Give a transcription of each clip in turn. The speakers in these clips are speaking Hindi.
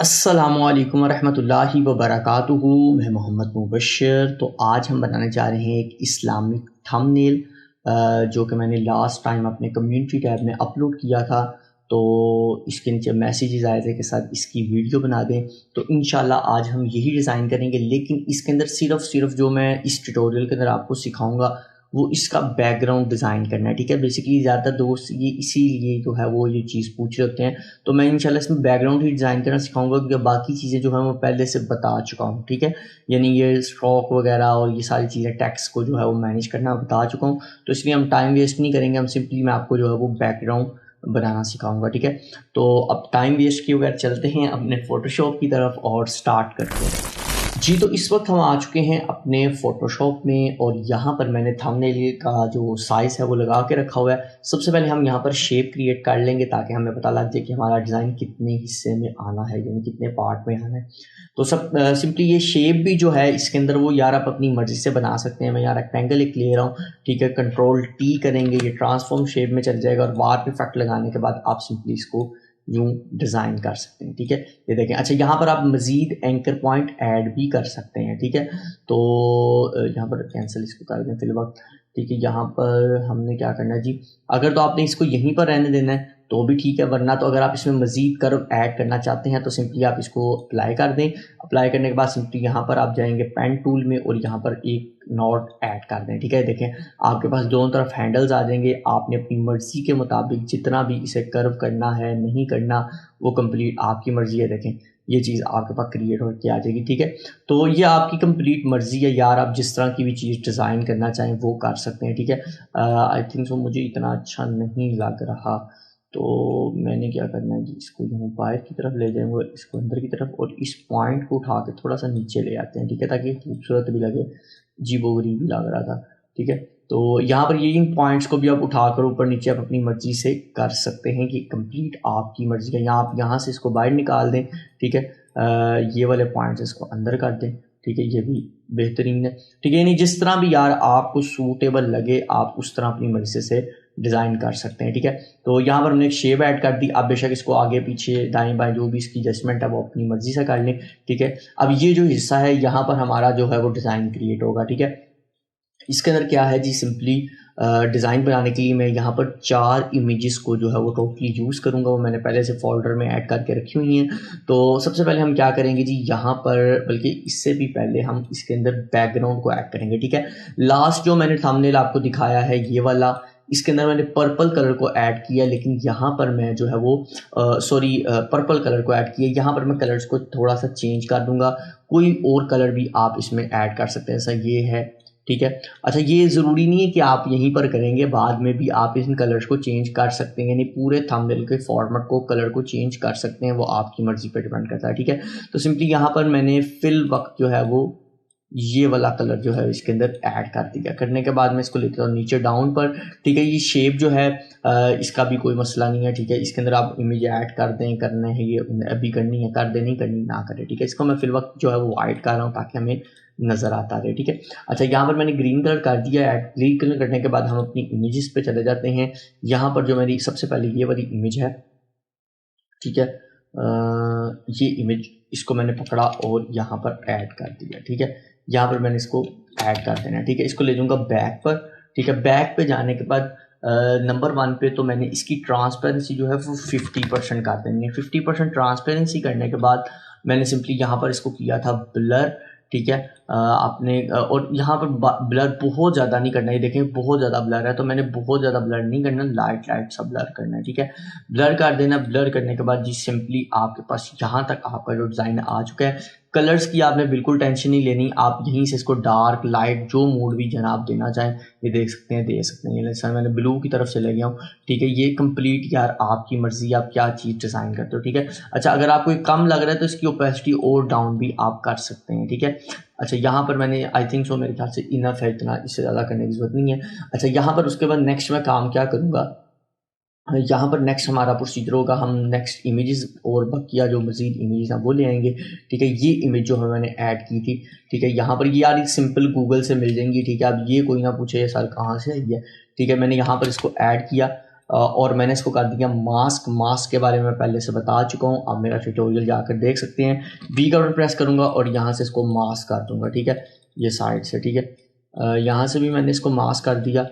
अस्सलामुअलैकुम वरहमतुल्लाहि वबरकातुहू। मैं मोहम्मद मुबशर। तो आज हम बनाने जा रहे हैं एक इस्लामिक थंबनेल जो कि मैंने लास्ट टाइम अपने कम्युनिटी टैब में अपलोड किया था। तो इसके नीचे मैसेजेस आए थे कि साथ इसकी वीडियो बना दें। तो इंशाल्लाह आज हम यही डिज़ाइन करेंगे, लेकिन इसके अंदर सिर्फ जो मैं इस ट्यूटोरियल के अंदर आपको सिखाऊंगा वो इसका बैकग्राउंड डिज़ाइन करना है। ठीक है, बेसिकली ज़्यादातर दोस्त ये इसीलिए जो है वो ये चीज़ पूछ रहे होते हैं। तो मैं इंशाल्लाह इसमें बैकग्राउंड ही डिज़ाइन करना सिखाऊंगा, क्योंकि बाकी चीज़ें जो है मैं पहले से बता चुका हूँ। ठीक है, यानी ये स्ट्रोक वगैरह और ये सारी चीज़ें टेक्स्ट को जो है वो मैनेज करना बता चुका हूँ। तो इसलिए हम टाइम वेस्ट नहीं करेंगे, हम सिंपली मैं आपको जो है वो बैकग्राउंड बनाना सिखाऊंगा। ठीक है, तो अब टाइम वेस्ट किए बगैर चलते हैं अपने फ़ोटोशॉप की तरफ और स्टार्ट करते हैं। जी, तो इस वक्त हम आ चुके हैं अपने फ़ोटोशॉप में और यहाँ पर मैंने थंबनेल का जो साइज़ है वो लगा के रखा हुआ है। सबसे पहले हम यहाँ पर शेप क्रिएट कर लेंगे ताकि हमें पता लग जाए कि हमारा डिज़ाइन कितने हिस्से में आना है, यानी कितने पार्ट में आना है। तो सिंपली ये शेप भी जो है इसके अंदर वो यार आप अपनी मर्ज़ी से बना सकते हैं। मैं यहाँ रेक्टेंगल एक ले रहा हूँ। ठीक है, कंट्रोल T करेंगे, ये ट्रांसफॉर्म शेप में चल जाएगा और वार्प इफेक्ट लगाने के बाद आप सिंपली इसको यूँ डिज़ाइन कर सकते हैं। ठीक है, ये देखें। अच्छा, यहाँ पर आप मज़ीद एंकर पॉइंट ऐड भी कर सकते हैं। ठीक है, तो यहाँ पर कैंसिल इसको कर दें फिलहाल। ठीक है, यहाँ पर हमने क्या करना है जी, अगर तो आपने इसको यहीं पर रहने देना है तो भी ठीक है, वरना तो अगर आप इसमें मज़ीद कर्व ऐड करना चाहते हैं तो सिंपली आप इसको अप्लाई कर दें। अप्लाई करने के बाद सिंपली यहाँ पर आप जाएंगे पेन टूल में और यहाँ पर एक नॉट ऐड कर दें। ठीक है, देखें आपके पास दोनों तरफ हैंडल्स आ जाएंगे। आपने अपनी मर्ज़ी के मुताबिक जितना भी इसे कर्व करना है नहीं करना वो कंप्लीट आपकी मर्ज़ी है। देखें ये चीज़ आपके पास क्रिएट होकर आ जाएगी। ठीक है, तो ये आपकी कंप्लीट मर्ज़ी है यार, आप जिस तरह की भी चीज़ डिज़ाइन करना चाहें वो कर सकते हैं। ठीक है, आई थिंक सो मुझे इतना अच्छा नहीं लग रहा, तो मैंने क्या करना है जी, इसको यूँ बाहर की तरफ ले जाएंगे, इसको अंदर की तरफ, और इस पॉइंट को उठा के थोड़ा सा नीचे ले आते हैं। ठीक है, ताकि खूबसूरत भी लगे, अजीबोगरीब भी लग रहा था। ठीक है, तो यहाँ पर ये इन पॉइंट्स को भी आप उठाकर ऊपर नीचे आप अपनी मर्ज़ी से कर सकते हैं कि कंप्लीट आपकी मर्ज़ी का। यहाँ आप यहाँ से इसको बाहर निकाल दें। ठीक है, ये वाले पॉइंट्स इसको अंदर कर दें। ठीक है, ये भी बेहतरीन है। ठीक है, यानी जिस तरह भी यार आपको सूटेबल लगे आप उस तरह अपनी मर्ज़ी से डिज़ाइन कर सकते हैं। ठीक है, तो यहाँ पर हमने एक शेप ऐड कर दी। आप बेशक इसको आगे पीछे दाएं बाएं जो भी इसकी एडजस्टमेंट है वो अपनी मर्ज़ी से कर लें। ठीक है, अब ये जो हिस्सा है यहाँ पर हमारा जो है वो डिज़ाइन क्रिएट होगा। ठीक है, इसके अंदर क्या है जी, सिंपली डिज़ाइन बनाने के लिए मैं यहाँ पर 4 इमेजेस को जो है वो टोटली यूज़ करूँगा। वो मैंने पहले से फोल्डर में ऐड करके रखी हुई हैं। तो सबसे पहले हम क्या करेंगे जी, यहाँ पर बल्कि इससे भी पहले हम इसके अंदर बैकग्राउंड को ऐड करेंगे। ठीक है, लास्ट जो मैंने थंबनेल आपको दिखाया है ये वाला, इसके अंदर मैंने पर्पल कलर को ऐड किया, लेकिन यहाँ पर मैं जो है वो पर्पल कलर को ऐड किया। यहाँ पर मैं कलर्स को थोड़ा सा चेंज कर दूंगा, कोई और कलर भी आप इसमें ऐड कर सकते हैं, ऐसा ये है। ठीक है, अच्छा ये ज़रूरी नहीं है कि आप यहीं पर करेंगे, बाद में भी आप इन कलर्स को चेंज कर सकते हैं, यानी पूरे थंबनेल के फॉर्मेट को कलर को चेंज कर सकते हैं, वो आपकी मर्ज़ी पर डिपेंड करता है। ठीक है, तो सिंपली यहाँ पर मैंने फिल वक्त जो है वो ये वाला कलर जो है इसके अंदर ऐड कर दिया। करने के बाद मैं इसको लेता हूँ नीचे डाउन पर। ठीक है, ये शेप जो है इसका भी कोई मसला नहीं है। ठीक है, इसके अंदर आप इमेज ऐड कर दें, करना है ये अभी करनी है कर दे, नहीं करनी ना करें। ठीक है, इसको मैं फिल वक्त जो है वो वाइट कर रहा हूँ ताकि हमें नज़र आता रहे। ठीक है, अच्छा यहाँ पर मैंने ग्रीन कलर कर दिया ऐड। ग्रीन कलर करने के बाद हम अपनी इमेजेस पे चले जाते हैं। यहाँ पर जो मेरी सबसे पहले ये वाली इमेज है, ठीक है, ये इमेज इसको मैंने पकड़ा और यहाँ पर ऐड कर दिया। ठीक है, यहाँ पर मैंने इसको ऐड कर देना है। ठीक है, इसको ले जाऊँगा बैक पर। ठीक है, बैक पे जाने के बाद नंबर 1 पे तो मैंने इसकी ट्रांसपेरेंसी जो है वो 50% कर देनी है। 50% ट्रांसपेरेंसी करने के बाद मैंने सिंपली यहाँ पर इसको किया था ब्लर। ठीक है, आपने और यहाँ पर ब्लर बहुत ज़्यादा नहीं करना है। देखें बहुत ज़्यादा ब्लर है, तो मैंने बहुत ज़्यादा ब्लर नहीं करना, लाइट लाइट सा ब्लर करना है। ठीक है, ब्लर कर देना। ब्लर करने के बाद जी सिंपली आपके पास यहाँ तक आपका जो डिज़ाइन आ चुका है। कलर्स की आपने बिल्कुल टेंशन नहीं लेनी, आप यहीं से इसको डार्क लाइट जो मूड भी जनाब देना चाहें ये देख सकते हैं, दे सकते हैं। जैसा मैंने ब्लू की तरफ से ले गया हूँ। ठीक है, ये कंप्लीट यार आपकी मर्जी, आप क्या चीज़ डिज़ाइन करते हो। ठीक है, अच्छा अगर आपको कम लग रहा है तो इसकी ओपेसिटी और डाउन भी आप कर सकते हैं। ठीक है, अच्छा यहाँ पर मैंने आई थिंक सो मेरे ख्याल से इनफ है, इतना इससे ज़्यादा करने की ज़रूरत नहीं है। अच्छा यहाँ पर उसके बाद नेक्स्ट मैं काम क्या करूँगा, यहाँ पर नेक्स्ट हमारा प्रोसीजर होगा, हम नेक्स्ट इमेजेस और बकिया जो मज़ीद इमेजेस हैं वो ले आएंगे। ठीक है, ये इमेज जो है मैंने ऐड की थी। ठीक है, यहाँ पर ये यार सिंपल गूगल से मिल जाएंगी। ठीक है, अब ये कोई ना पूछे ये सर कहाँ से आई है। ठीक है, मैंने यहाँ पर इसको ऐड किया। और मैंने इसको कर दिया मास्क के बारे में पहले से बता चुका हूँ, आप मेरा ट्यूटोरियल जाकर देख सकते हैं। बी का बटन प्रेस करूँगा और यहाँ से इसको मास्क कर दूँगा, ठीक है, ये साइड से, ठीक है। यहाँ से भी मैंने इसको मास्क कर दिया,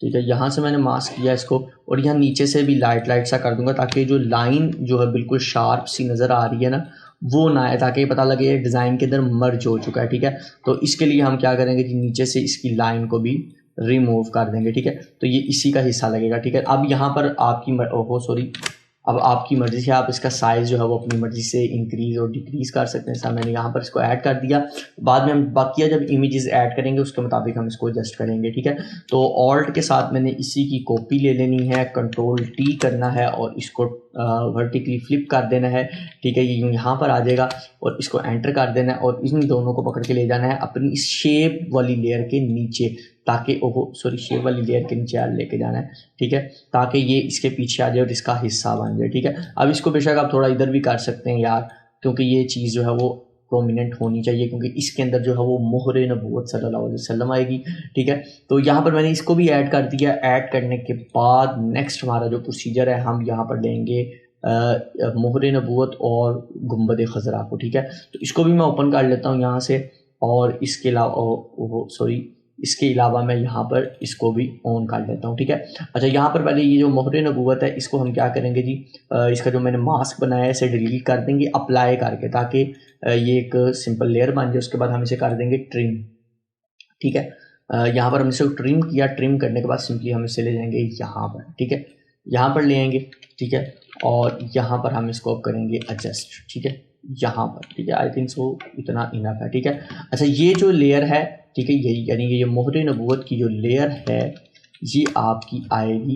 ठीक है, यहाँ से मैंने मास्क किया इसको, और यहाँ नीचे से भी लाइट सा कर दूंगा ताकि जो लाइन जो है बिल्कुल शार्प सी नज़र आ रही है ना वो ना आए, ताकि पता लगे ये डिज़ाइन के अंदर मर्ज हो चुका है, ठीक है। तो इसके लिए हम क्या करेंगे कि नीचे से इसकी लाइन को भी रिमूव कर देंगे, ठीक है। तो ये इसी का हिस्सा लगेगा, ठीक है। अब यहाँ पर अब आपकी मर्ज़ी से आप इसका साइज़ जो है वो अपनी मर्ज़ी से इंक्रीज़ और डिक्रीज़ कर सकते हैं। ऐसा मैंने यहाँ पर इसको ऐड कर दिया। बाद में हम बाकी जब इमेजेस ऐड करेंगे उसके मुताबिक हम इसको एडजस्ट करेंगे, ठीक है। तो ऑल्ट के साथ मैंने इसी की कॉपी ले लेनी है, कंट्रोल टी करना है और इसको वर्टिकली फ्लिप कर देना है, ठीक है। ये यहाँ पर आ जाएगा और इसको एंटर कर देना है और इन दोनों को पकड़ के ले जाना है अपनी शेप वाली लेयर के नीचे, ताकि शेप वाली लेयर के नीचे लेके जाना है, ठीक है, ताकि ये इसके पीछे आ जाए और इसका हिस्सा बन जाए, ठीक है। अब इसको बेशक आप थोड़ा इधर भी कर सकते हैं यार, क्योंकि ये चीज़ जो है वो प्रोमिनेंट होनी चाहिए, क्योंकि इसके अंदर जो है वो मोहरे नबूवत सल्लल्लाहु अलैहि वसल्लम आएगी, ठीक है। तो यहाँ पर मैंने इसको भी ऐड कर दिया। ऐड करने के बाद नेक्स्ट हमारा जो प्रोसीजर है, हम यहाँ पर लेंगे मोहरे नबूवत और गुंबद खजरा को, ठीक है। तो इसको भी मैं ओपन कर लेता हूँ यहाँ से, और इसके अलावा इसके अलावा मैं यहाँ पर इसको भी ऑन कर लेता हूँ, ठीक है। अच्छा, यहाँ पर पहले ये जो मोहरे नबूवत है इसको हम क्या करेंगे जी, इसका जो मैंने मास्क बनाया है इसे डिलीट कर देंगे अप्लाई करके, ताकि ये एक सिंपल लेयर बन जाए। उसके बाद हम इसे कर देंगे ट्रिम, ठीक है। यहाँ पर हम इसे ट्रिम किया, ट्रिम करने के बाद सिंपली हम इसे ले जाएंगे यहाँ पर, ठीक है, यहाँ पर ले आएंगे, ठीक है, और यहाँ पर हम इसको करेंगे एडजस्ट, ठीक है, यहाँ पर, ठीक है। आई थिंक सो इतना इनफ है, ठीक है। अच्छा, ये जो लेयर है, ठीक है, यही यानी कि ये मोहरे नबूवत की जो लेयर है ये आपकी आएगी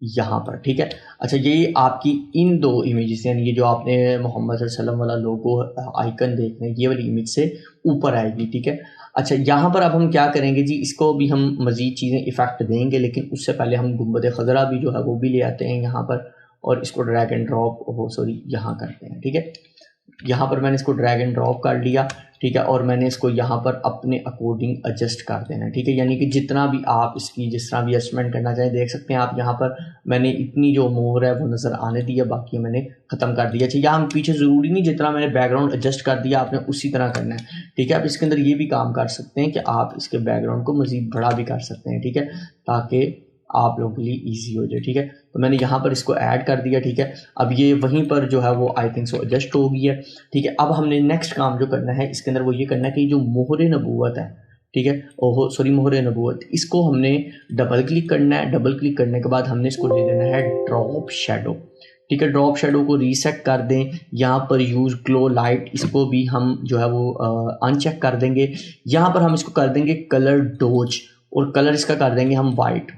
यहाँ पर, ठीक है। अच्छा, ये आपकी इन दो इमेजेस यानी ये जो आपने मोहम्मद सल्लल्लाहु अलैहि वसल्लम वाला लोगो आइकन देखना है ये वाली इमेज से ऊपर आएगी, ठीक है। अच्छा, यहाँ पर अब हम क्या करेंगे जी, इसको भी हम मज़ीद चीज़ें इफ़ेक्ट देंगे, लेकिन उससे पहले हम गुंबद खजरा भी जो है वो भी ले आते हैं यहाँ पर, और इसको ड्रैग एंड ड्रॉप यहाँ करते हैं, ठीक है। यहाँ पर मैंने इसको ड्रैग एंड ड्रॉप कर लिया, ठीक है, और मैंने इसको यहाँ पर अपने अकॉर्डिंग एडजस्ट कर देना है, ठीक है। यानी कि जितना भी आप इसकी जिस तरह भी एडजस्टमेंट करना चाहें, देख सकते हैं आप यहाँ पर मैंने इतनी जो मोहर है वो नज़र आने दी है, बाकी मैंने ख़त्म कर दिया। अच्छा, यहाँ पीछे ज़रूरी नहीं जितना मैंने बैकग्राउंड एडजस्ट कर दिया आपने उसी तरह करना है, ठीक है। आप इसके अंदर ये भी काम कर सकते हैं कि आप इसके बैकग्राउंड को मज़ीद बड़ा भी कर सकते हैं, ठीक है, ताकि आप लोगों के लिए ईजी हो जाए, ठीक है। तो मैंने यहाँ पर इसको ऐड कर दिया, ठीक है। अब ये वहीं पर जो है वो आई थिंक सो एडजस्ट हो गई है, ठीक है। अब हमने नेक्स्ट काम जो करना है इसके अंदर वो ये करना है कि जो मोहरे नबूवत है, ठीक है, मोहरे नबूवत, इसको हमने डबल क्लिक करना है। डबल क्लिक करने के बाद हमने इसको ले लेना है ड्रॉप शेडो, ठीक है। ड्रॉप शेडो को रीसेट कर दें, यहाँ पर यूज़ ग्लो लाइट इसको भी हम जो है वो अनचेक कर देंगे। यहाँ पर हम इसको कर देंगे कलर डोज, और कलर इसका कर देंगे हम वाइट,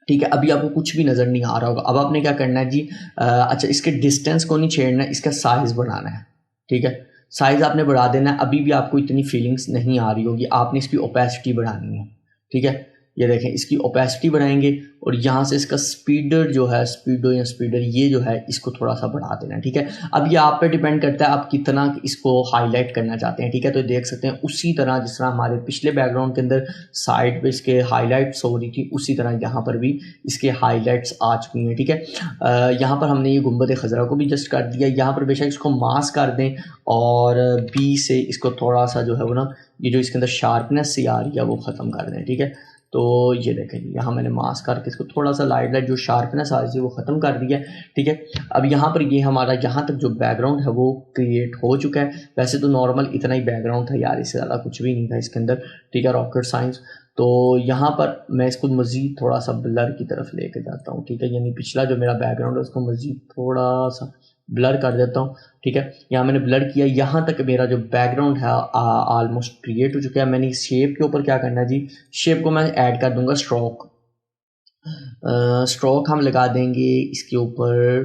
ठीक है। अभी आपको कुछ भी नज़र नहीं आ रहा होगा। अब आपने क्या करना है जी, अच्छा, इसके डिस्टेंस को नहीं छेड़ना है, इसका साइज़ बढ़ाना है, ठीक है। साइज़ आपने बढ़ा देना है। अभी भी आपको इतनी फीलिंग्स नहीं आ रही होगी, आपने इसकी ओपेसिटी बढ़ानी है, ठीक है। ये देखें, इसकी ओपेसिटी बढ़ाएंगे और यहाँ से इसका स्पीडर जो है, स्पीडर ये जो है इसको थोड़ा सा बढ़ा देना है, ठीक है। अब ये आप पे डिपेंड करता है आप कितना इसको हाईलाइट करना चाहते हैं, ठीक है। तो देख सकते हैं उसी तरह जिस तरह हमारे पिछले बैकग्राउंड के अंदर साइड पे इसके हाईलाइट्स हो रही थी, उसी तरह यहाँ पर भी इसके हाईलाइट्स आ चुकी हैं, ठीक है। यहाँ पर हमने ये गुंबद खजरा को भी जस्ट कर दिया। यहाँ पर बेशक इसको मास्क कर दें और बी से इसको थोड़ा सा जो है वो ना ये जो इसके अंदर शार्पनेस सी आ रही है वो ख़त्म कर दें, ठीक है। तो ये देखें, यहाँ मैंने मास्क करके इसको थोड़ा सा लाइट जो शार्पनेस आ रही है वो ख़त्म कर दिया, ठीक है। अब यहाँ पर ये हमारा यहाँ तक जो बैकग्राउंड है वो क्रिएट हो चुका है। वैसे तो नॉर्मल इतना ही बैकग्राउंड था यार, इससे ज़्यादा कुछ भी नहीं था इसके अंदर, ठीक है, रॉकेट साइंस। तो यहाँ पर मैं इसको मज़ीद थोड़ा सा ब्लर की तरफ लेके जाता हूँ, ठीक है। यानी पिछला जो मेरा बैकग्राउंड है उसको मज़ीद थोड़ा सा ब्लर कर देता हूँ, ठीक है। यहाँ मैंने ब्लर किया, यहाँ तक मेरा जो बैकग्राउंड है ऑलमोस्ट क्रिएट हो चुका है। मैंने इस शेप के ऊपर क्या करना है जी, शेप को मैं ऐड कर दूंगा स्ट्रोक। स्ट्रोक हम लगा देंगे इसके ऊपर,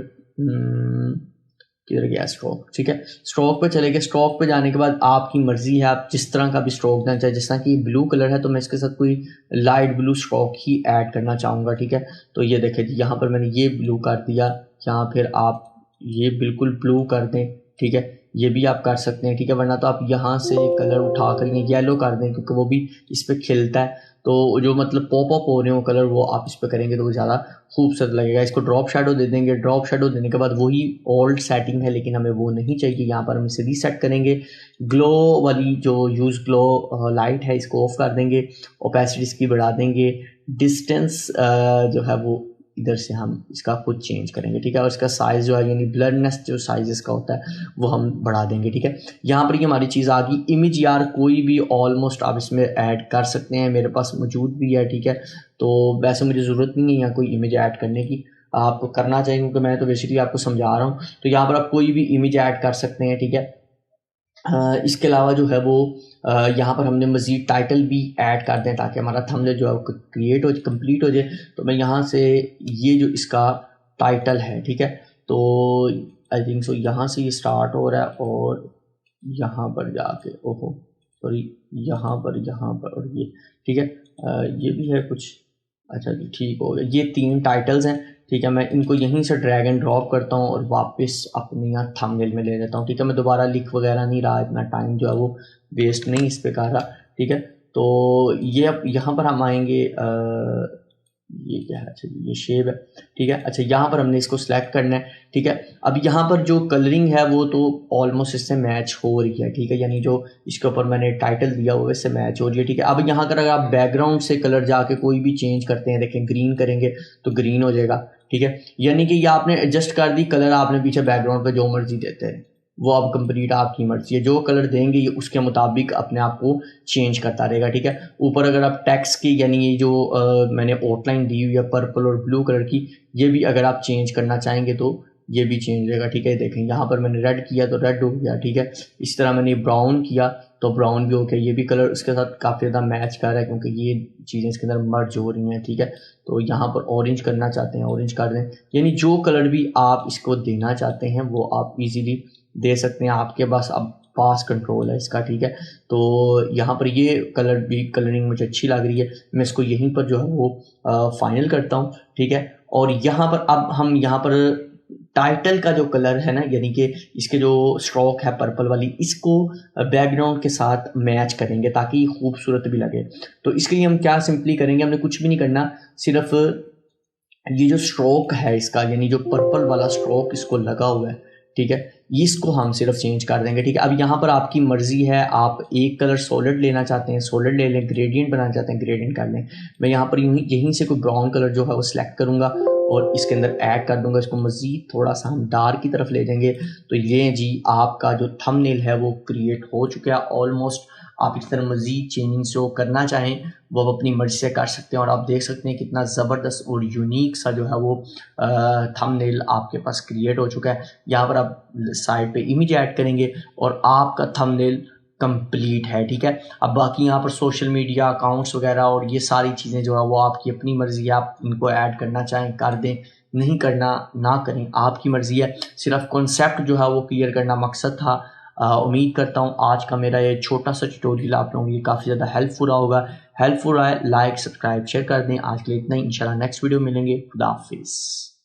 किधर गया स्ट्रोक, ठीक है। स्ट्रोक पे चले गए। स्ट्रोक पे जाने के बाद आपकी मर्जी है, आप जिस तरह का भी स्ट्रोक देना चाहे। जिस तरह की ब्लू कलर है तो मैं इसके साथ कोई लाइट ब्लू स्ट्रोक ही ऐड करना चाहूँगा, ठीक है। तो ये देखें जी, यहाँ पर मैंने ये ब्लू कर दिया, यहाँ फिर आप ये बिल्कुल ब्लू कर दें, ठीक है, ये भी आप कर सकते हैं, ठीक है। वरना तो आप यहाँ से कलर उठा कर ये येलो कर दें, क्योंकि वो भी इस पर खिलता है। तो जो मतलब पॉप अप हो रहे हो कलर वो आप इस पर करेंगे तो वो ज़्यादा खूबसूरत लगेगा। इसको ड्रॉप शेडो दे देंगे। ड्रॉप शेडो देने के बाद वही ओल्ड सेटिंग है लेकिन हमें वो नहीं चाहिए। यहाँ पर हम इसे रीसेट करेंगे। ग्लो वाली जो यूज़ ग्लो लाइट है इसको ऑफ कर देंगे। ओपेसिटी इसकी बढ़ा देंगे। डिस्टेंस जो है वो इधर से हम इसका खुद चेंज करेंगे, ठीक है। और इसका साइज़ जो है यानी ब्लरनेस जो साइज़ इसका होता है वो हम बढ़ा देंगे, ठीक है। यहाँ पर ये हमारी चीज़ आ गई। इमेज यार कोई भी ऑलमोस्ट आप इसमें ऐड कर सकते हैं, मेरे पास मौजूद भी है, ठीक है। तो वैसे मुझे ज़रूरत नहीं है यहाँ कोई इमेज ऐड करने की, आप करना चाहिए क्योंकि मैं तो बेसिकली आपको समझा रहा हूँ। तो यहाँ पर आप कोई भी इमेज ऐड कर सकते हैं, ठीक है। इसके अलावा जो है वो यहाँ पर हमने मज़ीद टाइटल भी ऐड कर दें ताकि हमारा थंबनेल जो है वो क्रिएट हो कंप्लीट हो जाए। तो मैं यहाँ से ये जो इसका टाइटल है, ठीक है, तो आई थिंक सो यहाँ से ये स्टार्ट हो रहा है और यहाँ पर जाके ओहो सॉरी यहाँ पर और ये, ठीक है। ये भी है कुछ, अच्छा जी ठीक हो गया। ये 3 टाइटल्स हैं, ठीक है। मैं इनको यहीं से ड्रैग एंड ड्रॉप करता हूँ और वापस अपने यहाँ थंबनेल में ले लेता हूँ, ठीक है। मैं दोबारा लिख वगैरह नहीं रहा, इतना टाइम जो है वो वेस्ट नहीं इस पे कर रहा, ठीक है। तो ये अब यहाँ पर हम आएंगे, ये क्या है, अच्छा ये शेप है, ठीक है। अच्छा यहाँ पर हमने इसको सिलेक्ट करना है, ठीक है। अब यहाँ पर जो कलरिंग है वो तो ऑलमोस्ट इससे मैच हो रही है, ठीक है, यानी जो इसके ऊपर मैंने टाइटल दिया हुआ है इससे मैच हो रही है, ठीक है। अब यहाँ पर अगर आप बैकग्राउंड से कलर जाके कोई भी चेंज करते हैं, देखें ग्रीन करेंगे तो ग्रीन हो जाएगा, ठीक है। यानी कि ये आपने एडजस्ट कर दी कलर, आपने पीछे बैकग्राउंड पे जो मर्जी देते हैं वो अब कंप्लीट आपकी मर्जी है, जो कलर देंगे ये उसके मुताबिक अपने आप को चेंज करता रहेगा, ठीक है। ऊपर अगर आप टेक्स्ट की यानी ये जो मैंने आउटलाइन दी हुई है पर्पल और ब्लू कलर की, ये भी अगर आप चेंज करना चाहेंगे तो ये भी चेंज रहेगा, ठीक है। देखें यहाँ पर मैंने रेड किया तो रेड हो गया, ठीक है। इस तरह मैंने ब्राउन किया तो ब्राउन भी हो गया। ये भी कलर उसके साथ काफ़ी ज़्यादा मैच कर रहा है क्योंकि ये चीज़ें इसके अंदर मर्ज हो रही हैं, ठीक है। तो यहाँ पर ऑरेंज करना चाहते हैं ऑरेंज कर दें, यानी जो कलर भी आप इसको देना चाहते हैं वो आप इजीली दे सकते हैं, आपके पास अब पास कंट्रोल है इसका, ठीक है। तो यहाँ पर ये कलर भी कलरिंग मुझे अच्छी लग रही है, मैं इसको यहीं पर जो है वो फाइनल करता हूँ, ठीक है। और यहाँ पर अब हम यहाँ पर टाइटल का जो कलर है ना, यानी कि इसके जो स्ट्रोक है पर्पल वाली, इसको बैकग्राउंड के साथ मैच करेंगे ताकि खूबसूरत भी लगे। तो इसके लिए हम क्या सिंपली करेंगे, हमने कुछ भी नहीं करना, सिर्फ ये जो स्ट्रोक है इसका यानी जो पर्पल वाला स्ट्रोक इसको लगा हुआ है, ठीक है, इसको हम सिर्फ चेंज कर देंगे, ठीक है। अब यहाँ पर आपकी मर्जी है, आप एक कलर सॉलिड लेना चाहते हैं सॉलिड ले लें, ग्रेडियंट बनाना चाहते हैं ग्रेडियंट कर लें। मैं यहाँ पर यहीं से कोई ब्राउन कलर जो है वो सिलेक्ट करूँगा और इसके अंदर ऐड कर दूंगा। इसको मज़ीद थोड़ा सा हम डार्क की तरफ ले जाएंगे तो ये जी आपका जो थंबनेल है वो क्रिएट हो चुका है ऑलमोस्ट। आप इस तरह मज़ीद चेंजिंग जो करना चाहें वो आप अपनी मर्ज़ी से कर सकते हैं और आप देख सकते हैं कितना ज़बरदस्त और यूनिक सा जो है वो थंबनेल आपके पास क्रिएट हो चुका है। यहाँ पर आप साइड पे इमेज ऐड करेंगे और आपका थंबनेल कंप्लीट है, ठीक है। अब बाकी यहाँ पर सोशल मीडिया अकाउंट्स वगैरह और ये सारी चीज़ें जो है वो आपकी अपनी मर्ज़ी है, आप इनको ऐड करना चाहें कर दें, नहीं करना ना करें, आपकी मर्ज़ी है। सिर्फ कॉन्सेप्ट जो है वो क्लियर करना मकसद था। उम्मीद करता हूँ आज का मेरा ये छोटा सा ट्यूटोरियल आप लोगों को ये काफ़ी ज़्यादा हेल्पफुल होगा। हेल्पफुल आए लाइक सब्सक्राइब शेयर कर दें। आज के लिए इतना ही, इंशाल्लाह नेक्स्ट वीडियो मिलेंगे। खुदा हाफिज़।